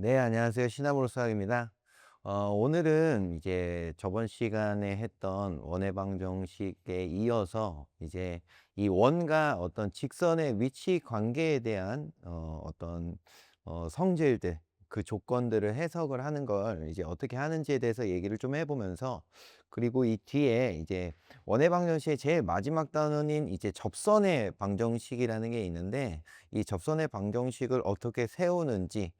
네, 안녕하세요. 시나무로 수학입니다. 오늘은 이제 저번 시간에 했던 원의 방정식에 이어서 이제 이 원과 어떤 직선의 위치 관계에 대한 어떤 성질들, 그 조건들을 해석을 하는 걸 이제 어떻게 하는지에 대해서 얘기를 좀 해보면서, 그리고 이 뒤에 이제 원의 방정식의 제일 마지막 단원인 이제 접선의 방정식이라는 게 있는데, 이 접선의 방정식을 어떻게 세우는지,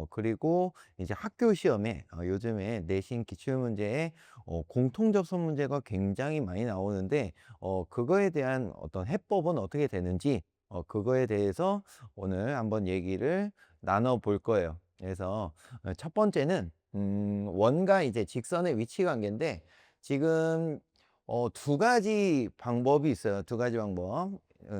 그리고 이제 학교 시험에 요즘에 내신 기출문제에 공통접선 문제가 굉장히 많이 나오는데, 그거에 대한 어떤 해법은 어떻게 되는지, 그거에 대해서 오늘 한번 얘기를 나눠 볼 거예요. 그래서 첫 번째는 원과 이제 직선의 위치 관계인데, 지금 두 가지 방법이 있어요. 두 가지 방법.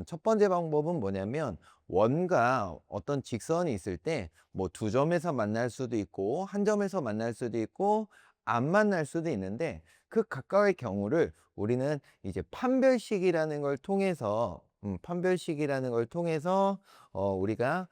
첫 번째 방법은 뭐냐면, 원과 어떤 직선이 있을 때 뭐 두 점에서 만날 수도 있고 한 점에서 만날 수도 있고 안 만날 수도 있는데, 그 각각의 경우를 우리는 이제 판별식이라는 걸 통해서 판별식이라는 걸 통해서 우리가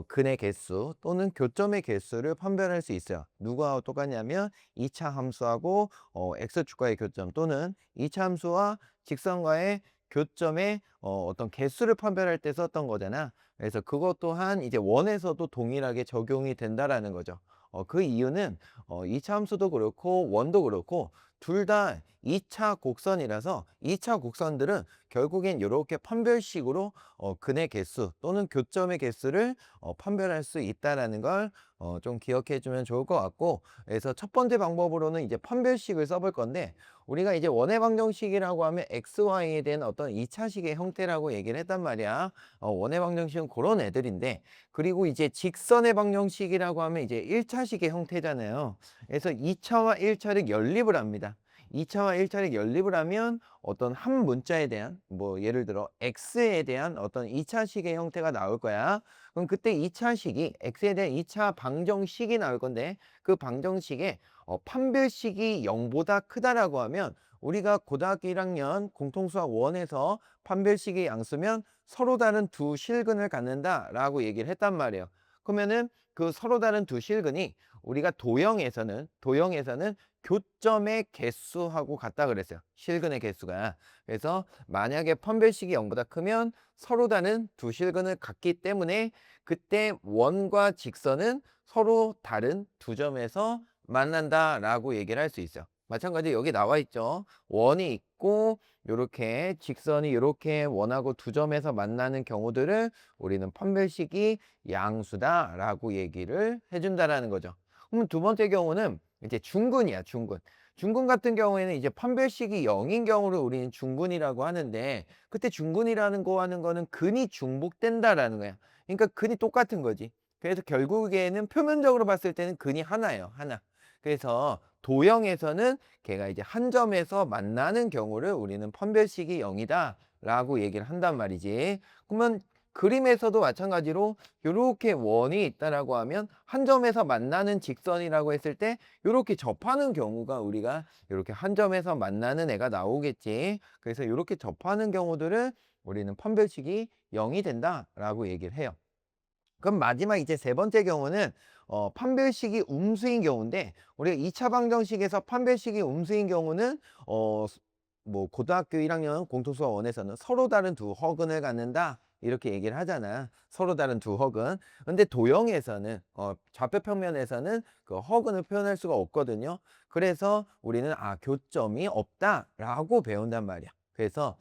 근의 개수 또는 교점의 개수를 판별할 수 있어요. 누구하고 똑같냐면 2차 함수하고 x축과의 교점, 또는 2차 함수와 직선과의 교점의 어떤 개수를 판별할 때 썼던 거잖아. 그래서 그것 또한 이제 원에서도 동일하게 적용이 된다라는 거죠. 그 이유는 2차 함수도 그렇고 원도 그렇고 둘 다 2차 곡선이라서 2차 곡선들은 결국엔 이렇게 판별식으로 근의 개수 또는 교점의 개수를 판별할 수 있다라는 걸 좀 기억해 주면 좋을 것 같고, 그래서 첫 번째 방법으로는 이제 판별식을 써볼 건데, 우리가 이제 원의 방정식이라고 하면 XY에 대한 어떤 2차식의 형태라고 얘기를 했단 말이야. 원의 방정식은 그런 애들인데, 그리고 이제 직선의 방정식이라고 하면 이제 1차식의 형태잖아요. 그래서 2차와 1차를 연립을 합니다. 2차와 1차를 연립을 하면 어떤 한 문자에 대한, 뭐 예를 들어 x에 대한 어떤 2차식의 형태가 나올 거야. 그럼 그때 2차식이 x에 대한 2차 방정식이 나올 건데, 그 방정식에 판별식이 0보다 크다라고 하면, 우리가 고등학교 1학년 공통수학 1에서 판별식이 양수면 서로 다른 두 실근을 갖는다라고 얘기를 했단 말이에요. 그러면은 그 서로 다른 두 실근이 우리가 도형에서는 교점의 개수하고 같다 그랬어요. 실근의 개수가. 그래서 만약에 판별식이 0보다 크면 서로 다른 두 실근을 갖기 때문에, 그때 원과 직선은 서로 다른 두 점에서 만난다라고 얘기를 할 수 있어요. 마찬가지로 여기 나와 있죠. 원이 있고 요렇게 직선이 요렇게 원하고 두 점에서 만나는 경우들을 우리는 판별식이 양수다라고 얘기를 해준다라는 거죠. 그럼 두 번째 경우는 이제 중근이야, 중근. 중근 같은 경우에는 이제 판별식이 0인 경우를 우리는 중근이라고 하는데, 그때 중근이라는 거 하는 거는 근이 중복된다라는 거야. 그러니까 근이 똑같은 거지. 그래서 결국에는 표면적으로 봤을 때는 근이 하나예요, 하나. 그래서 도형에서는 걔가 이제 한 점에서 만나는 경우를 우리는 판별식이 0이다 라고 얘기를 한단 말이지. 그러면 그림에서도 마찬가지로 이렇게 원이 있다라고 하면 한 점에서 만나는 직선이라고 했을 때 이렇게 접하는 경우가 우리가 이렇게 한 점에서 만나는 애가 나오겠지. 그래서 이렇게 접하는 경우들을 우리는 판별식이 0이 된다라고 얘기를 해요. 그럼 마지막 이제 세 번째 경우는 판별식이 음수인 경우인데, 우리가 2차 방정식에서 판별식이 음수인 경우는 뭐 고등학교 1학년 공통수학 원에서는 서로 다른 두 허근을 갖는다 이렇게 얘기를 하잖아. 서로 다른 두 허근. 근데 도형에서는 좌표 평면에서는 그 허근을 표현할 수가 없거든요. 그래서 우리는 교점이 없다라고 배운단 말이야. 그래서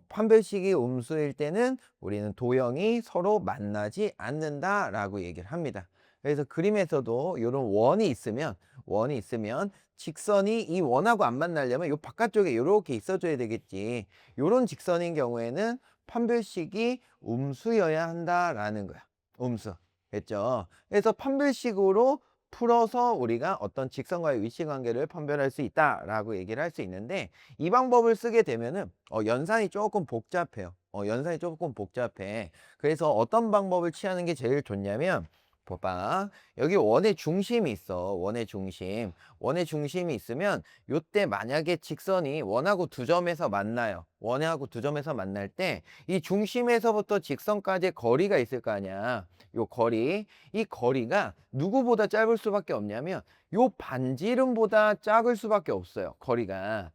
판별식이 음수일 때는 우리는 도형이 서로 만나지 않는다라고 얘기를 합니다. 그래서 그림에서도 이런 원이 있으면 직선이 이 원하고 안 만나려면 이 바깥쪽에 이렇게 있어줘야 되겠지. 이런 직선인 경우에는 판별식이 음수여야 한다라는 거야. 음수. 됐죠? 그래서 판별식으로 풀어서 우리가 어떤 직선과의 위치 관계를 판별할 수 있다라고 얘기를 할 수 있는데, 이 방법을 쓰게 되면은 연산이 조금 복잡해요. 연산이 조금 복잡해. 그래서 어떤 방법을 취하는 게 제일 좋냐면, 봐봐. 여기 원의 중심이 있어. 원의 중심. 원의 중심이 있으면 요때 만약에 직선이 원하고 두 점에서 만나요. 원하고 두 점에서 만날 때 이 중심에서부터 직선까지의 거리가 있을 거 아니야. 요 거리. 이 거리가 누구보다 짧을 수밖에 없냐면 요 반지름보다 작을 수밖에 없어요. 거리가.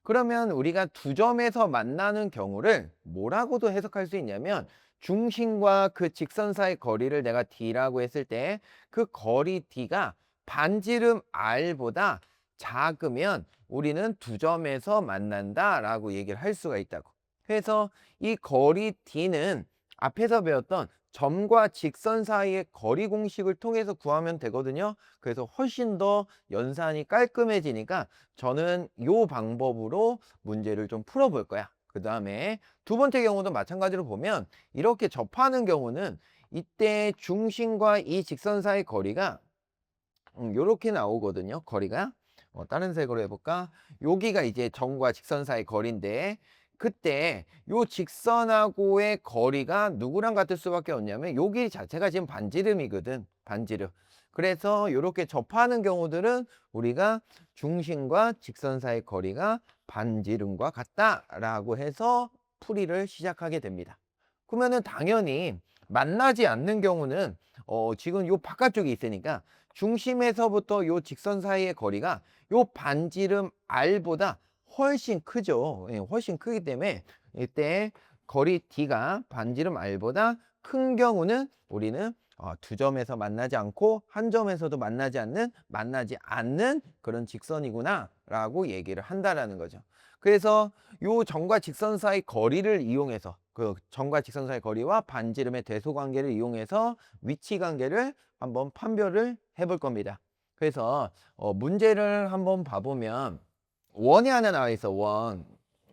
그러면 우리가 두 점에서 만나는 경우를 뭐라고도 해석할 수 있냐면 중심과 그 직선 사이 거리를 내가 D라고 했을 때 그 거리 D가 반지름 R보다 작으면 우리는 두 점에서 만난다 라고 얘기를 할 수가 있다고. 그래서 이 거리 D는 앞에서 배웠던 점과 직선 사이의 거리 공식을 통해서 구하면 되거든요. 그래서 훨씬 더 연산이 깔끔해지니까 저는 이 방법으로 문제를 좀 풀어볼 거야. 그 다음에 두 번째 경우도 마찬가지로 보면 이렇게 접하는 경우는 이때 중심과 이 직선 사이 거리가 요렇게 나오거든요. 거리가 다른 색으로 해볼까? 여기가 이제 점과 직선 사이 거리인데 그때 요 직선하고의 거리가 누구랑 같을 수밖에 없냐면 여기 자체가 지금 반지름이거든. 반지름. 그래서 이렇게 접하는 경우들은 우리가 중심과 직선 사이 거리가 반지름과 같다라고 해서 풀이를 시작하게 됩니다. 그러면은 당연히 만나지 않는 경우는 지금 요 바깥쪽에 있으니까 중심에서부터 요 직선 사이의 거리가 요 반지름 R보다 훨씬 크죠. 예, 훨씬 크기 때문에 이때 거리 D가 반지름 R보다 큰 경우는 우리는 두 점에서 만나지 않고 한 점에서도 만나지 않는 그런 직선이구나 라고 얘기를 한다라는 거죠. 그래서 요 점과 직선 사이 거리를 이용해서 그 점과 직선 사이 거리와 반지름의 대소 관계를 이용해서 위치 관계를 한번 판별을 해볼 겁니다. 그래서 문제를 한번 봐보면 원이 하나 나와 있어. 원.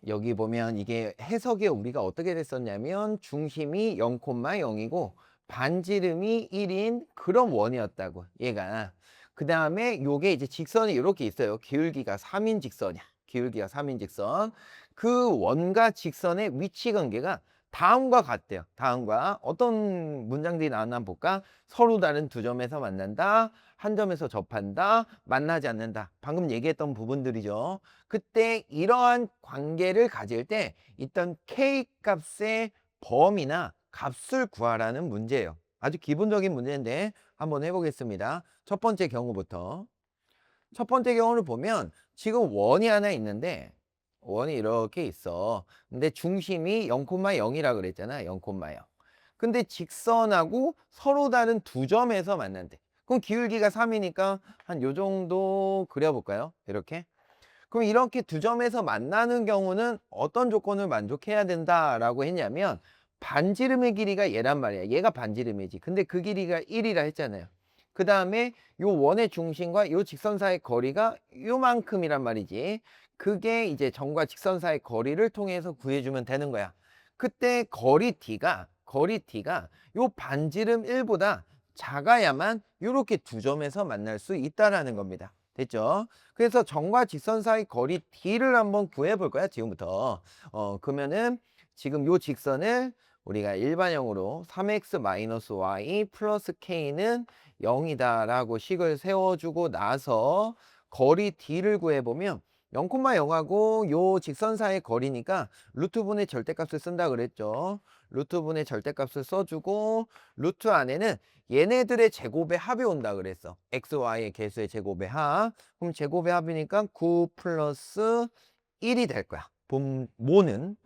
여기 보면 이게 해석에 우리가 어떻게 됐었냐면 중심이 0,0이고 반지름이 1인 그런 원이었다고 얘가. 그 다음에 요게 이제 직선이 이렇게 있어요. 기울기가 3인 직선이야. 기울기가 3인 직선. 그 원과 직선의 위치 관계가 다음과 같대요. 다음과 어떤 문장들이 나왔나 한번 볼까? 서로 다른 두 점에서 만난다. 한 점에서 접한다. 만나지 않는다. 방금 얘기했던 부분들이죠. 그때 이러한 관계를 가질 때 일단 K 값의 범위나 값을 구하라는 문제예요. 아주 기본적인 문제인데 한번 해보겠습니다. 첫 번째 경우부터. 첫 번째 경우를 보면 지금 원이 하나 있는데 원이 이렇게 있어. 근데 중심이 0,0이라 그랬잖아. 0,0. 근데 직선하고 서로 다른 두 점에서 만난대. 그럼 기울기가 3이니까 한 요 정도 그려볼까요? 이렇게. 그럼 이렇게 두 점에서 만나는 경우는 어떤 조건을 만족해야 된다라고 했냐면 반지름의 길이가 얘란 말이야. 얘가 반지름이지. 근데 그 길이가 1이라 했잖아요. 그 다음에 요 원의 중심과 요 직선 사이의 거리가 요만큼이란 말이지. 그게 이제 점과 직선 사이의 거리를 통해서 구해주면 되는 거야. 그때 거리 T가 요 반지름 1보다 작아야만 요렇게 두 점에서 만날 수 있다라는 겁니다. 됐죠? 그래서 점과 직선 사이 거리 D를 한번 구해 볼 거야, 지금부터. 그러면은 지금 요 직선을 우리가 일반형으로 3x-y 플러스 k는 0이다 라고 식을 세워주고 나서 거리 D를 구해보면 0,0하고 요 직선 사이의 거리니까 루트분의 절대값을 쓴다 그랬죠. 루트분의 절대값을 써주고 루트 안에는 얘네들의 제곱의 합이 온다 그랬어. x, y의 개수의 제곱의 합. 그럼 제곱의 합이니까 9 플러스 1이 될 거야. 분모는.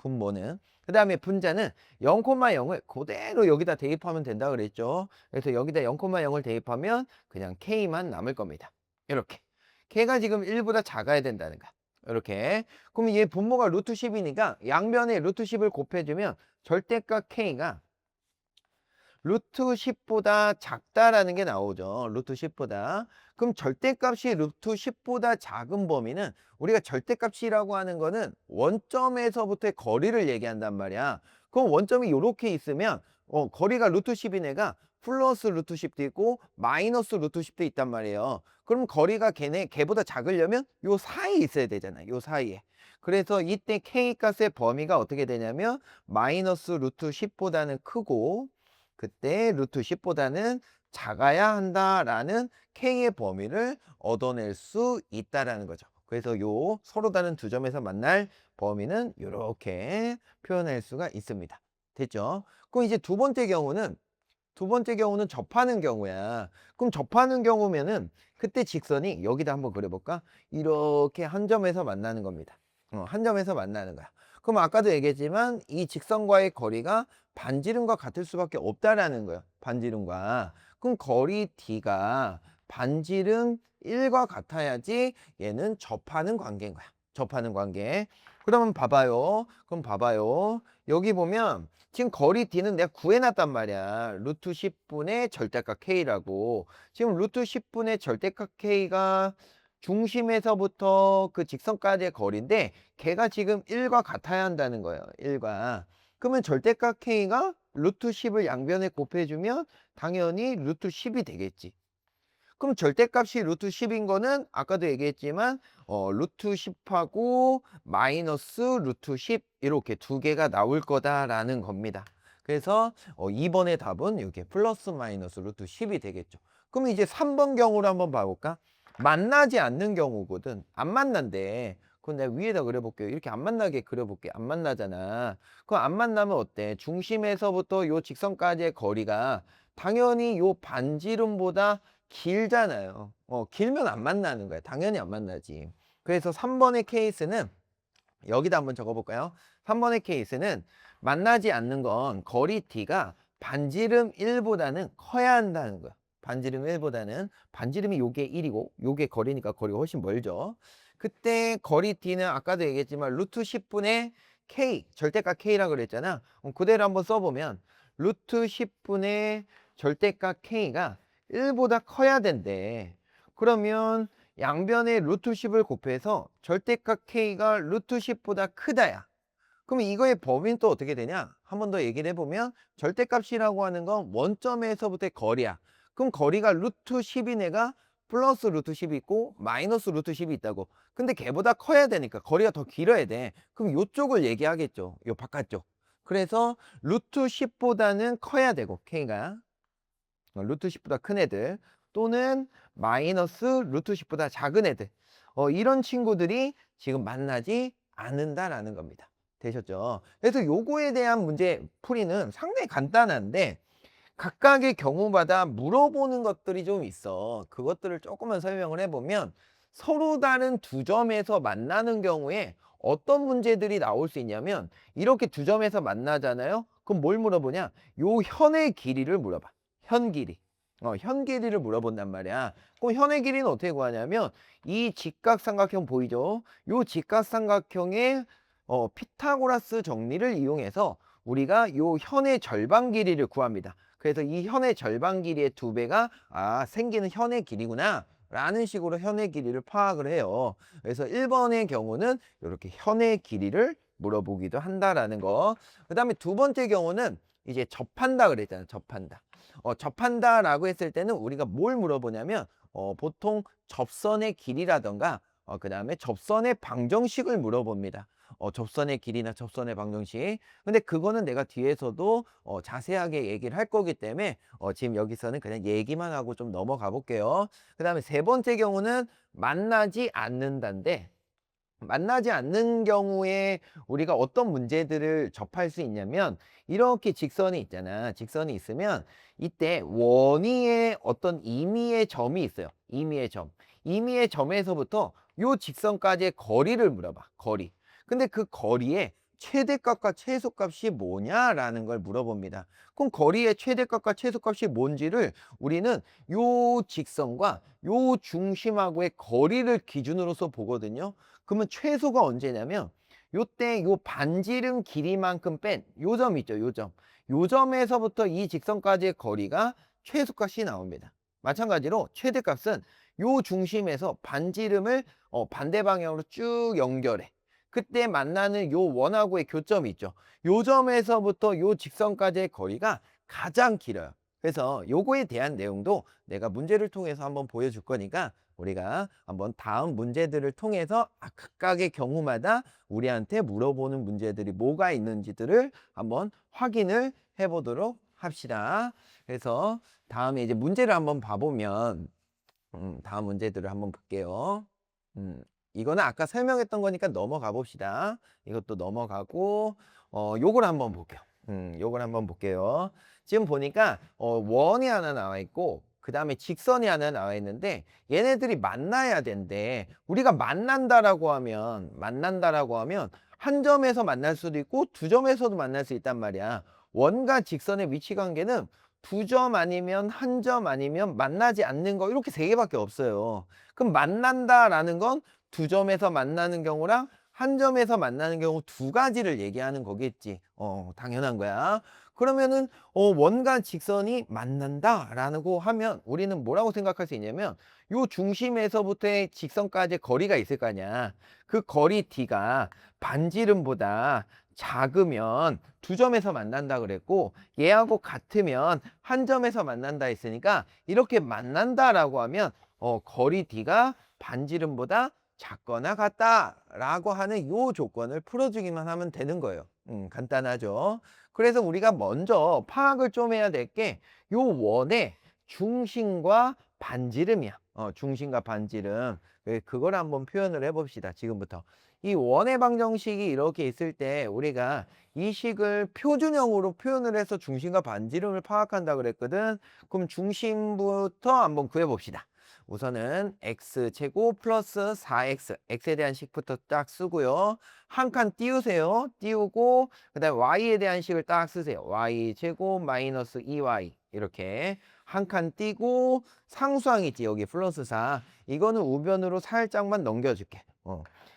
그 다음에 분자는 0,0을 그대로 여기다 대입하면 된다 그랬죠. 그래서 여기다 0,0을 대입하면 그냥 k만 남을 겁니다. 이렇게. k가 지금 1보다 작아야 된다는 거야. 이렇게. 그럼 얘 분모가 루트 10이니까 양변에 루트 10을 곱해주면 절대값 k가 루트 10보다 작다라는 게 나오죠. 루트 10보다. 그럼 절대값이 루트 10보다 작은 범위는 우리가 절대값이라고 하는 거는 원점에서부터의 거리를 얘기한단 말이야. 그럼 원점이 이렇게 있으면 거리가 루트 10인 애가 플러스 루트 10도 있고 마이너스 루트 10도 있단 말이에요. 그럼 거리가 걔보다 작으려면 요 사이에 있어야 되잖아. 요 사이에. 그래서 이때 K 값의 범위가 어떻게 되냐면 마이너스 루트 10보다는 크고 그때 루트 10보다는 작아야 한다라는 K의 범위를 얻어낼 수 있다라는 거죠. 그래서 요 서로 다른 두 점에서 만날 범위는 이렇게 표현할 수가 있습니다. 됐죠? 그럼 이제 두 번째 경우는 접하는 경우야. 그럼 접하는 경우면은 그때 직선이 여기다 한번 그려볼까? 이렇게 한 점에서 만나는 겁니다. 한 점에서 만나는 거야. 그럼 아까도 얘기했지만 이 직선과의 거리가 반지름과 같을 수밖에 없다라는 거예요. 반지름과. 그럼 거리 D가 반지름 1과 같아야지 얘는 접하는 관계인 거야. 접하는 관계. 그러면 봐봐요. 그럼 봐봐요. 여기 보면 지금 거리 D는 내가 구해놨단 말이야. 루트 10분의 절대값 K라고. 지금 루트 10분의 절대값 K가 중심에서부터 그 직선까지의 거리인데 걔가 지금 1과 같아야 한다는 거예요. 1과. 그러면 절대값 K가 루트 10을 양변에 곱해주면 당연히 루트 10이 되겠지. 그럼 절대값이 루트 10인 거는 아까도 얘기했지만 루트 10하고 마이너스 루트 10 이렇게 두 개가 나올 거다라는 겁니다. 그래서 2번의 답은 이렇게 플러스 마이너스 루트 10이 되겠죠. 그럼 이제 3번 경우를 한번 봐볼까? 만나지 않는 경우거든. 안 만난대. 그럼 내가 위에다 그려볼게요. 이렇게 안 만나게 그려볼게. 안 만나잖아. 그럼 안 만나면 어때? 중심에서부터 요 직선까지의 거리가 당연히 요 반지름보다 길잖아요. 길면 안 만나는 거야. 당연히 안 만나지. 그래서 3번의 케이스는 여기다 한번 적어볼까요? 3번의 케이스는 만나지 않는 건 거리 D가 반지름 1보다는 커야 한다는 거야. 반지름 1보다는 반지름이 요게 1이고 요게 거리니까 거리가 훨씬 멀죠. 그때 거리 D는 아까도 얘기했지만 루트 10분의 K 절대값 K라고 그랬잖아. 그대로 한번 써보면 루트 10분의 절대값 K가 1보다 커야 된대. 그러면 양변에 루트 10을 곱해서 절대값 K가 루트 10보다 크다야. 그럼 이거의 범위는 또 어떻게 되냐? 한 번 더 얘기를 해보면 절대값이라고 하는 건 원점에서부터의 거리야. 그럼 거리가 루트 10인 애가 플러스 루트 10이 있고 마이너스 루트 10이 있다고. 근데 걔보다 커야 되니까 거리가 더 길어야 돼. 그럼 요쪽을 얘기하겠죠. 요 바깥쪽. 그래서 루트 10보다는 커야 되고 K가. 루트 10보다 큰 애들 또는 마이너스 루트 10보다 작은 애들 이런 친구들이 지금 만나지 않는다라는 겁니다. 되셨죠? 그래서 요거에 대한 문제 풀이는 상당히 간단한데 각각의 경우마다 물어보는 것들이 좀 있어. 그것들을 조금만 설명을 해보면 서로 다른 두 점에서 만나는 경우에 어떤 문제들이 나올 수 있냐면 이렇게 두 점에서 만나잖아요. 그럼 뭘 물어보냐? 요 현의 길이를 물어봐. 현 길이. 현 길이를 물어본단 말이야. 그럼 현의 길이는 어떻게 구하냐면 이 직각삼각형 보이죠? 요 직각삼각형의 피타고라스 정리를 이용해서 우리가 요 현의 절반 길이를 구합니다. 그래서 이 현의 절반 길이의 2배가 생기는 현의 길이구나 라는 식으로 현의 길이를 파악을 해요. 그래서 1번의 경우는 이렇게 현의 길이를 물어보기도 한다라는 거. 그 다음에 두 번째 경우는 이제 접한다 그랬잖아요. 접한다. 접한다라고 했을 때는 우리가 뭘 물어보냐면 보통 접선의 길이라던가 그 다음에 접선의 방정식을 물어봅니다. 접선의 길이나 접선의 방정식. 근데 그거는 내가 뒤에서도 자세하게 얘기를 할 거기 때문에 지금 여기서는 그냥 얘기만 하고 좀 넘어가 볼게요. 그 다음에 세 번째 경우는 만나지 않는다인데 만나지 않는 경우에 우리가 어떤 문제들을 접할 수 있냐면 이렇게 직선이 있잖아. 직선이 있으면 이때 원위에 어떤 임의의 점이 있어요. 임의의 점. 임의의 점에서부터 요 직선까지의 거리를 물어봐. 거리. 근데 그 거리의 최대값과 최소값이 뭐냐라는 걸 물어봅니다. 그럼 거리의 최대값과 최소값이 뭔지를 우리는 요 직선과 요 중심하고의 거리를 기준으로서 보거든요. 그러면 최소가 언제냐면 요때 요 반지름 길이만큼 뺀 요 점 있죠. 요 점. 요 점에서부터 이 직선까지의 거리가 최소값이 나옵니다. 마찬가지로 최대값은 요 중심에서 반지름을 반대 방향으로 쭉 연결해. 그때 만나는 요 원하고의 교점이 있죠. 요 점에서부터 요 직선까지의 거리가 가장 길어요. 그래서 요거에 대한 내용도 내가 문제를 통해서 한번 보여줄 거니까 우리가 한번 다음 문제들을 통해서 각각의 경우마다 우리한테 물어보는 문제들이 뭐가 있는지들을 한번 확인을 해보도록 합시다. 그래서 다음에 이제 문제를 한번 봐보면 다음 문제들을 한번 볼게요. 이거는 아까 설명했던 거니까 넘어가 봅시다. 이것도 넘어가고 요걸 한번 볼게요. 요걸 한번 볼게요. 지금 보니까 원이 하나 나와 있고 그 다음에 직선이 하나 나와 있는데 얘네들이 만나야 된대. 우리가 만난다라고 하면 한 점에서 만날 수도 있고 두 점에서도 만날 수 있단 말이야. 원과 직선의 위치 관계는 두 점 아니면 한 점 아니면 만나지 않는 거 이렇게 세 개밖에 없어요. 그럼 만난다라는 건 두 점에서 만나는 경우랑 한 점에서 만나는 경우 두 가지를 얘기하는 거겠지. 당연한 거야. 그러면은 원과 직선이 만난다라고 하면 우리는 뭐라고 생각할 수 있냐면 요 중심에서부터의 직선까지 거리가 있을 거 아니야. 그 거리 D가 반지름보다 작으면 두 점에서 만난다 그랬고 얘하고 같으면 한 점에서 만난다 했으니까 이렇게 만난다라고 하면 거리 D가 반지름보다 작거나 같다라고 하는 요 조건을 풀어주기만 하면 되는 거예요. 간단하죠. 그래서 우리가 먼저 파악을 좀 해야 될 게 요 원의 중심과 반지름이야. 중심과 반지름. 그걸 한번 표현을 해봅시다. 지금부터. 이 원의 방정식이 이렇게 있을 때 우리가 이 식을 표준형으로 표현을 해서 중심과 반지름을 파악한다 그랬거든. 그럼 중심부터 한번 구해봅시다. 우선은 x제곱 플러스 4x, x에 대한 식부터 딱 쓰고요. 한 칸 띄우세요. 띄우고 그 다음에 y에 대한 식을 딱 쓰세요. y제곱 마이너스 2y 이렇게 한 칸 띄고 상수항 있지 여기 플러스 4. 이거는 우변으로 살짝만 넘겨줄게.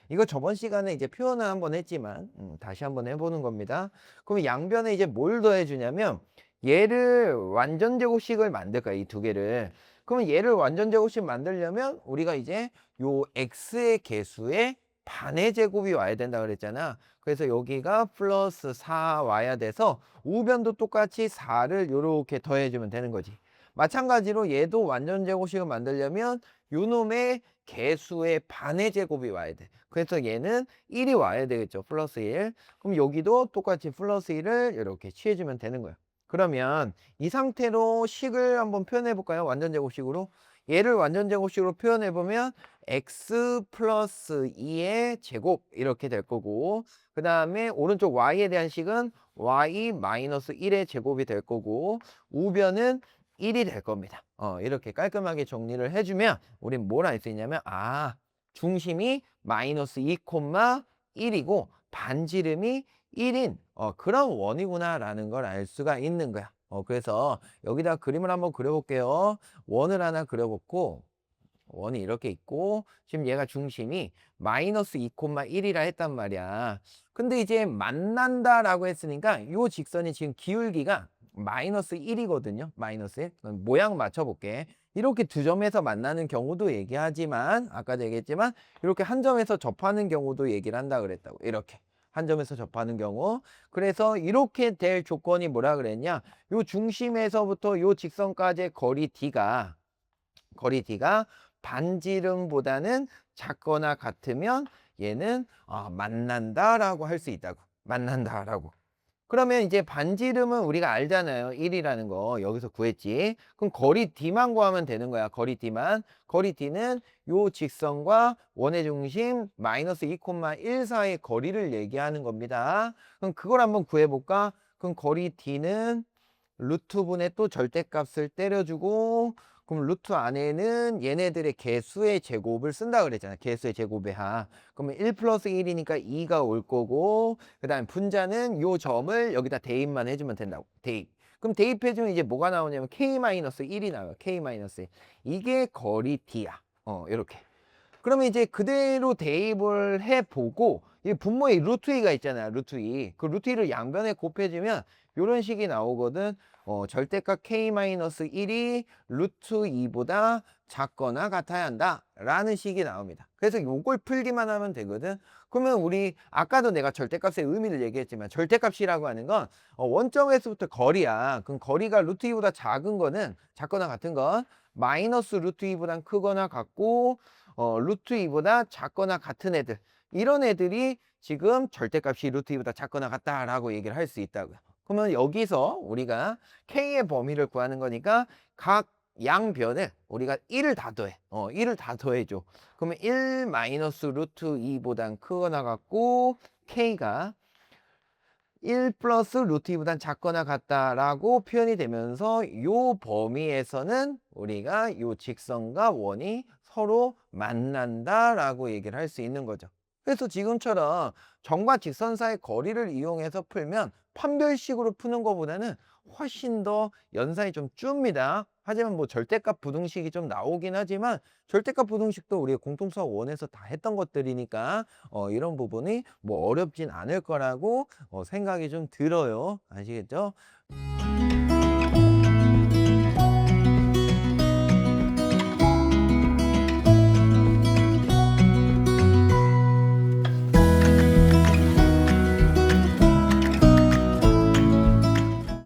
이거 저번 시간에 이제 표현을 한번 했지만 다시 한번 해보는 겁니다. 그럼 양변에 이제 뭘 더해주냐면 얘를 완전 제곱식을 만들 거야. 이 두 개를. 그러면 얘를 완전 제곱식 만들려면 우리가 이제 요 x의 개수의 반의 제곱이 와야 된다 그랬잖아. 그래서 여기가 플러스 4 와야 돼서 우변도 똑같이 4를 요렇게 더해주면 되는 거지. 마찬가지로 얘도 완전 제곱식을 만들려면 요놈의 개수의 반의 제곱이 와야 돼. 그래서 얘는 1이 와야 되겠죠. 플러스 1. 그럼 여기도 똑같이 플러스 1을 이렇게 취해주면 되는 거야. 그러면 이 상태로 식을 한번 표현해 볼까요? 완전 제곱식으로. 얘를 완전 제곱식으로 표현해 보면 x 플러스 2의 제곱 이렇게 될 거고 그 다음에 오른쪽 y에 대한 식은 y 마이너스 1의 제곱이 될 거고 우변은 1이 될 겁니다. 이렇게 깔끔하게 정리를 해주면 우린 뭘 알 수 있냐면 중심이 마이너스 2,1이고 반지름이 1인 그런 원이구나라는 걸 알 수가 있는 거야. 그래서 여기다 그림을 한번 그려볼게요. 원을 하나 그려볼고 원이 이렇게 있고 지금 얘가 중심이 마이너스 2,1이라 했단 말이야. 근데 이제 만난다라고 했으니까 이 직선이 지금 기울기가 마이너스 1이거든요. 마이너스 1. 모양 맞춰볼게. 이렇게 두 점에서 만나는 경우도 얘기하지만 아까도 얘기했지만 이렇게 한 점에서 접하는 경우도 얘기를 한다 그랬다고. 이렇게. 한 점에서 접하는 경우. 그래서 이렇게 될 조건이 뭐라 그랬냐? 요 중심에서부터 요 직선까지의 거리 D가 반지름보다는 작거나 같으면 얘는 만난다라고 할 수 있다고. 만난다라고. 그러면 이제 반지름은 우리가 알잖아요. 1이라는 거 여기서 구했지. 그럼 거리 D만 구하면 되는 거야. 거리 D만. 거리 D는 요 직선과 원의 중심 마이너스 2,1 사이의 거리를 얘기하는 겁니다. 그럼 그걸 한번 구해볼까? 그럼 거리 D는 루트분의 또 절대값을 때려주고 그럼 루트 안에는 얘네들의 개수의 제곱을 쓴다 그랬잖아. 개수의 제곱의 하. 그러면 1 플러스 1이니까 2가 올 거고 그 다음에 분자는 요 점을 여기다 대입만 해주면 된다고. 대입. 그럼 대입해주면 이제 뭐가 나오냐면 K-1이 나와요. K-1. 이게 거리 D야. 이렇게. 그러면 이제 그대로 대입을 해보고 이 분모에 루트 2가 있잖아요. 루트 2. 그 루트 2를 양변에 곱해주면 이런 식이 나오거든. 절대값 K-1이 루트 2보다 작거나 같아야 한다 라는 식이 나옵니다. 그래서 요걸 풀기만 하면 되거든. 그러면 우리 아까도 내가 절대값의 의미를 얘기했지만 절대값이라고 하는 건 원점에서부터 거리야. 그럼 거리가 루트 2보다 작은 거는 작거나 같은 건 마이너스 루트 2보다 크거나 같고 루트 2보다 작거나 같은 애들 이런 애들이 지금 절대값이 루트 2보다 작거나 같다라고 얘기를 할 수 있다고요. 그러면 여기서 우리가 K의 범위를 구하는 거니까 각 양변에 우리가 1을 다 더해. 1을 다 더해줘. 그러면 1 마이너스 루트 2보단 크거나 같고 K가 1 플러스 루트 2보단 작거나 같다라고 표현이 되면서 요 범위에서는 우리가 요 직선과 원이 서로 만난다라고 얘기를 할 수 있는 거죠. 그래서 지금처럼 점과 직선 사이의 거리를 이용해서 풀면 판별식으로 푸는 것보다는 훨씬 더 연산이 좀 줍니다. 하지만 뭐 절대값 부등식이 좀 나오긴 하지만 절대값 부등식도 우리가 공통수학 원에서 다 했던 것들이니까 이런 부분이 뭐 어렵진 않을 거라고 생각이 좀 들어요. 아시겠죠?